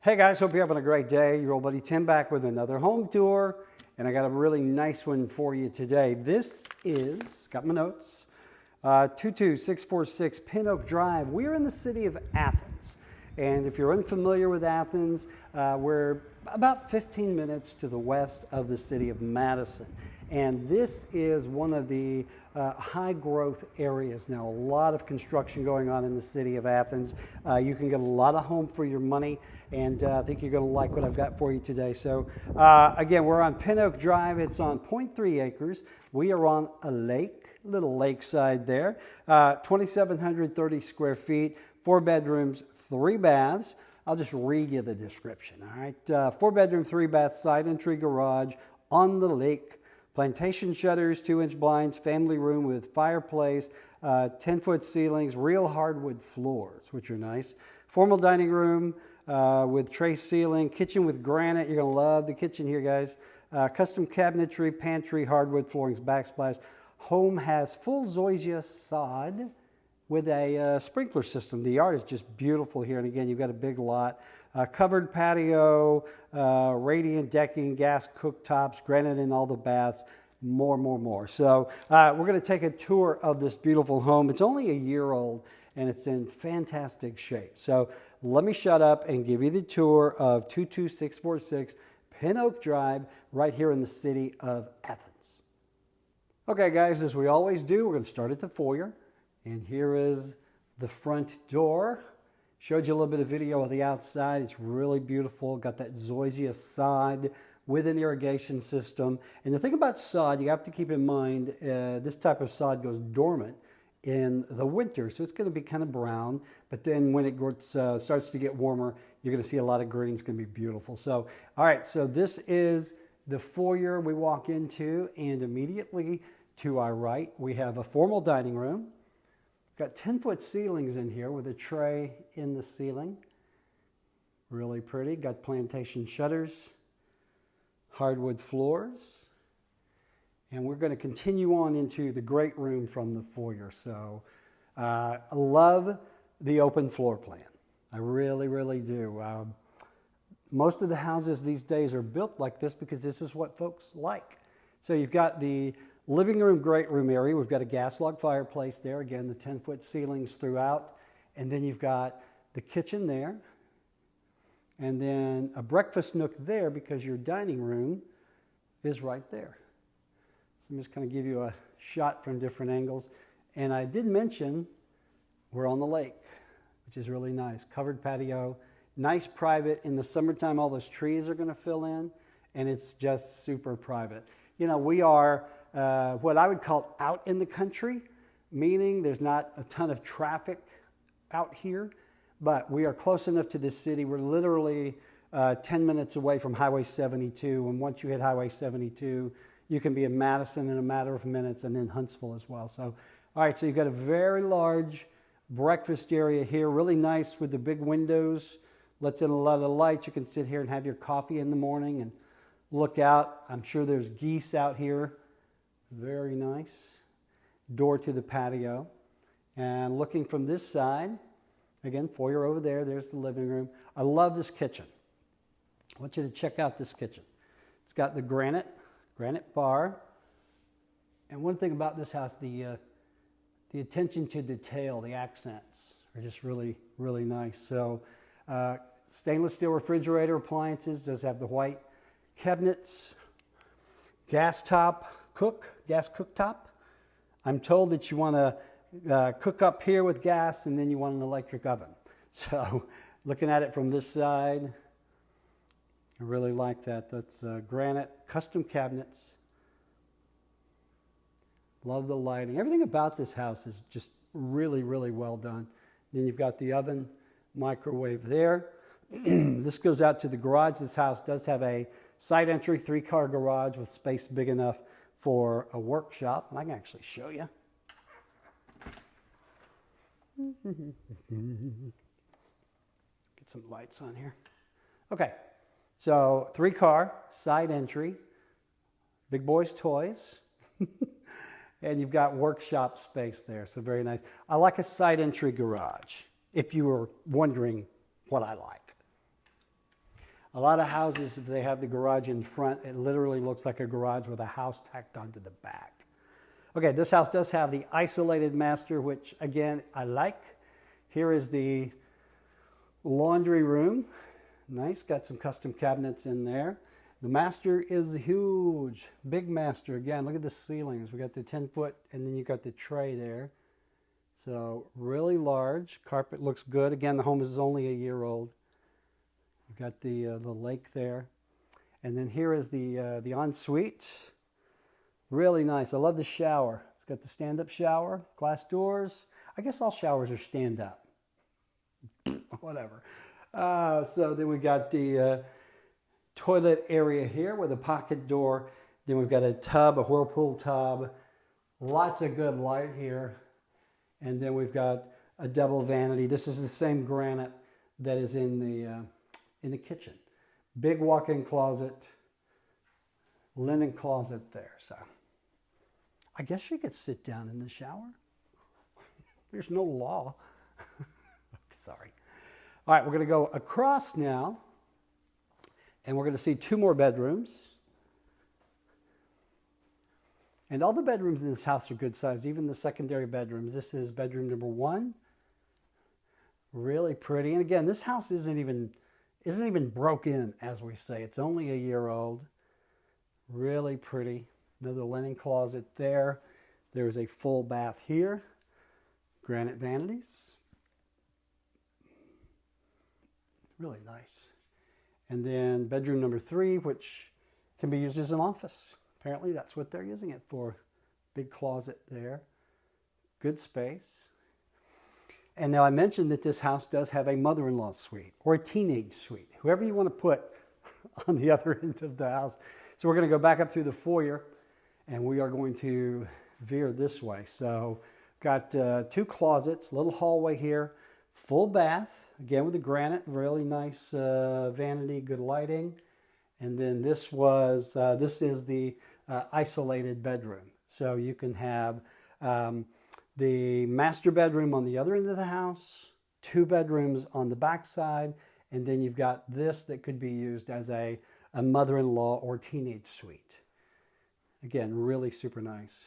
Hey guys, hope you're having a great day. Your old buddy Tim back with another home tour, and I got a really nice one for you today. This is, got my notes, 22646 Pin Oak Drive. We're in the city of Athens, and if you're unfamiliar with Athens, we're about 15 minutes to the west of the city of Madison. And this is one of the high growth areas. Now, a lot of construction going on in the city of Athens. You can get a lot of home for your money, and I think you're going to like what I've got for you today. So again, we're on Pin Oak Drive. It's on 0.3 acres. We are on a lake, little lakeside there. 2,730 square feet, 4 bedrooms, 3 baths. I'll just read you the description, all right? 4 bedroom, 3 bath, side entry garage on the lake. Plantation shutters, 2-inch blinds, family room with fireplace, 10-foot ceilings, real hardwood floors, which are nice. Formal dining room with tray ceiling, kitchen with granite. You're going to love the kitchen here, guys. Custom cabinetry, pantry, hardwood floorings, backsplash. Home has full zoysia sod with a sprinkler system. The yard is just beautiful here. And again, you've got a big lot. Covered patio, radiant decking, gas cooktops, granite in all the baths, more. So we're going to take a tour of this beautiful home. It's only a year old and it's in fantastic shape. So let me shut up and give you the tour of 22646 Pin Oak Drive right here in the city of Athens. Okay guys, as we always do, we're going to start at the foyer. And here is the front door. Showed you a little bit of video of the outside. It's really beautiful. Got that zoysia sod with an irrigation system. And the thing about sod, you have to keep in mind, this type of sod goes dormant in the winter. So it's going to be kind of brown. But then when it starts to get warmer, you're going to see a lot of green. It's going to be beautiful. So, all right, so this is the foyer we walk into. And immediately to our right, we have a formal dining room. Got 10-foot ceilings in here with a tray in the ceiling. Really pretty. Got plantation shutters, hardwood floors. And we're going to continue on into the great room from the foyer. So I love the open floor plan. I really do. Most of the houses these days are built like this because this is what folks like. So you've got the living room, great room area. We've got a gas log fireplace there. Again, the 10-foot ceilings throughout. And then you've got the kitchen there. And then a breakfast nook there because your dining room is right there. So I'm just going to give you a shot from different angles. And I did mention we're on the lake, which is really nice. Covered patio, nice private. In the summertime, all those trees are going to fill in. And it's just super private. You know, we are what I would call out in the country, meaning there's not a ton of traffic out here, but we are close enough to this city. We're literally 10 minutes away from Highway 72, and once you hit Highway 72, you can be in Madison in a matter of minutes, and then Huntsville as well. So, all right, so you've got a very large breakfast area here, really nice with the big windows, lets in a lot of light. You can sit here and have your coffee in the morning and look out. I'm sure there's geese out here. Very nice. Door to the patio. And looking from this side, again, foyer over there, there's the living room. I love this kitchen. I want you to check out this kitchen. It's got the granite bar. And one thing about this house, the attention to detail, the accents are just really nice. So stainless steel refrigerator, appliances, does have the white cabinets, gas cooktop. I'm told that you want to cook up here with gas and then you want an electric oven. So looking at it from this side, I really like that. That's granite, custom cabinets. Love the lighting. Everything about this house is just really well done. Then you've got the oven, microwave there. This goes out to the garage. This house does have a side entry 3-car garage with space big enough for a workshop. And I can actually show you. Get some lights on here. Okay, so 3-car, side entry, big boys toys. And you've got workshop space there, so very nice. I like a side entry garage, if you were wondering what I like. A lot of houses, if they have the garage in front, it literally looks like a garage with a house tacked onto the back. Okay, this house does have the isolated master, which again, I like. Here is the laundry room. Nice, got some custom cabinets in there. The master is huge, big master. Again, look at the ceilings. We got the 10-foot, and then you got the tray there. So really large. Carpet looks good. Again, the home is only a year old. We've got the lake there. And then here is the ensuite. Really nice. I love the shower. It's got the stand-up shower, glass doors. I guess all showers are stand-up. Whatever. So then we got the toilet area here with a pocket door. Then we've got a tub, a Whirlpool tub. Lots of good light here. And then we've got a double vanity. This is the same granite that is in the kitchen. Big walk-in closet, linen closet there. So I guess you could sit down in the shower. There's no law. Sorry. All right, we're going to go across now, and we're going to see 2 more bedrooms. And all the bedrooms in this house are good size, even the secondary bedrooms. This is bedroom number 1. Really pretty. And again, this house isn't even broke in, as we say. It's only a year old. Really pretty. Another linen closet there. There's a full bath here. Granite vanities. Really nice. And then bedroom number 3, which can be used as an office. Apparently that's what they're using it for. Big closet there. Good space. And now I mentioned that this house does have a mother-in-law suite or a teenage suite, whoever you want to put on the other end of the house. So we're going to go back up through the foyer, and we are going to veer this way. So got 2 closets, little hallway here, full bath, again with the granite, really nice vanity, good lighting. And then this is the isolated bedroom. So you can have the master bedroom on the other end of the house, 2 bedrooms on the back side, and then you've got this that could be used as a mother-in-law or teenage suite. Again, really super nice.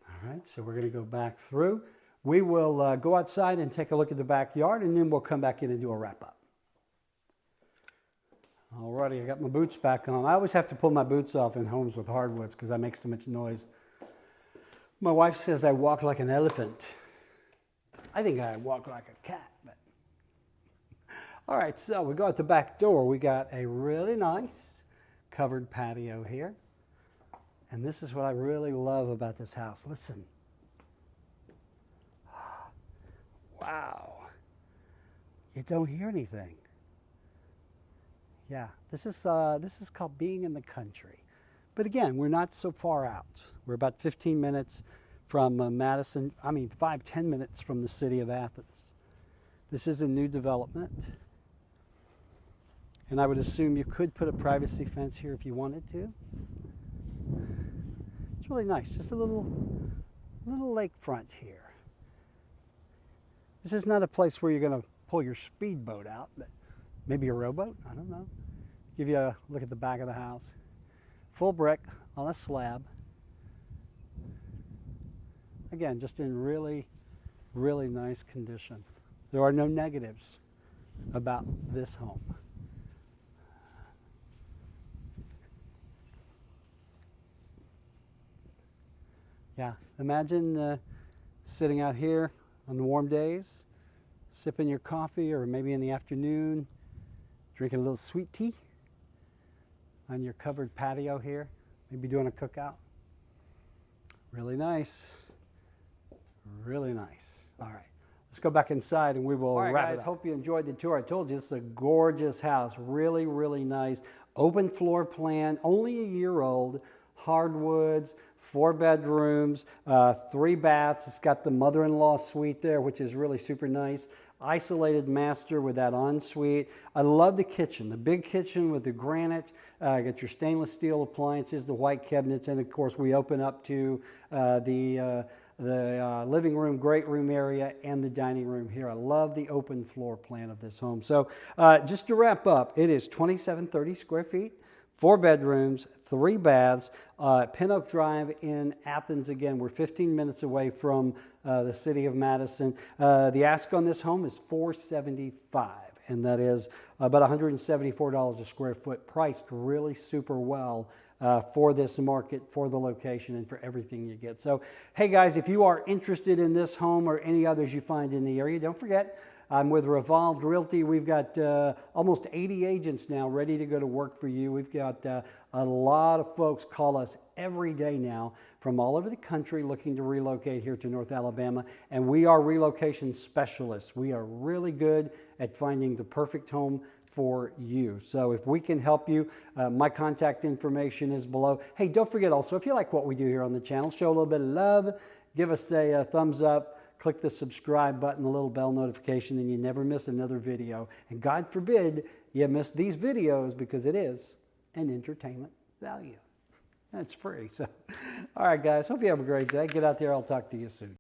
All right, so we're going to go back through. We will go outside and take a look at the backyard, and then we'll come back in and do a wrap-up. Alrighty, I got my boots back on. I always have to pull my boots off in homes with hardwoods because I make so much noise. My wife says I walk like an elephant. I think I walk like a cat. But all right, so we go out the back door. We got a really nice covered patio here. And this is what I really love about this house. Listen. Wow. You don't hear anything. Yeah, this is called being in the country. But again, we're not so far out. We're about 15 minutes from Madison. 5-10 minutes from the city of Athens. This is a new development. And I would assume you could put a privacy fence here if you wanted to. It's really nice, just a little lakefront here. This is not a place where you're going to pull your speedboat out, but maybe a rowboat, I don't know. Give you a look at the back of the house. Full brick on a slab. Again, just in really, really nice condition. There are no negatives about this home. Yeah, imagine sitting out here on the warm days, sipping your coffee, or maybe in the afternoon, drinking a little sweet tea on your covered patio here, maybe doing a cookout. Really nice. Really nice. All right, let's go back inside and we will wrap it up. All right, guys, hope you enjoyed the tour. I told you this is a gorgeous house. Really, really nice. Open floor plan, only a year old. Hardwoods, 4 bedrooms, 3 baths. It's got the mother-in-law suite there, which is really super nice. Isolated master with that ensuite. I love the kitchen, the big kitchen with the granite. Got your stainless steel appliances, the white cabinets, and of course we open up to the the living room, great room area, and the dining room here. I love the open floor plan of this home. So just to wrap up, it is 2,730 square feet, 4 bedrooms, 3 baths, Pin Oak Drive in Athens. Again, we're 15 minutes away from the city of Madison. The ask on this home is $475, and that is about $174 a square foot, priced really super well for this market, for the location, and for everything you get. So, hey guys, if you are interested in this home or any others you find in the area, don't forget, I'm with Revolved Realty. We've got almost 80 agents now ready to go to work for you. We've got a lot of folks call us every day now from all over the country looking to relocate here to North Alabama, and we are relocation specialists. We are really good at finding the perfect home for you. So if we can help you, my contact information is below. Hey, don't forget also, if you like what we do here on the channel, show a little bit of love, give us a thumbs up, click the subscribe button, the little bell notification, and you never miss another video. And God forbid you miss these videos, because it is an entertainment value. That's free. So, all right, guys, hope you have a great day. Get out there. I'll talk to you soon.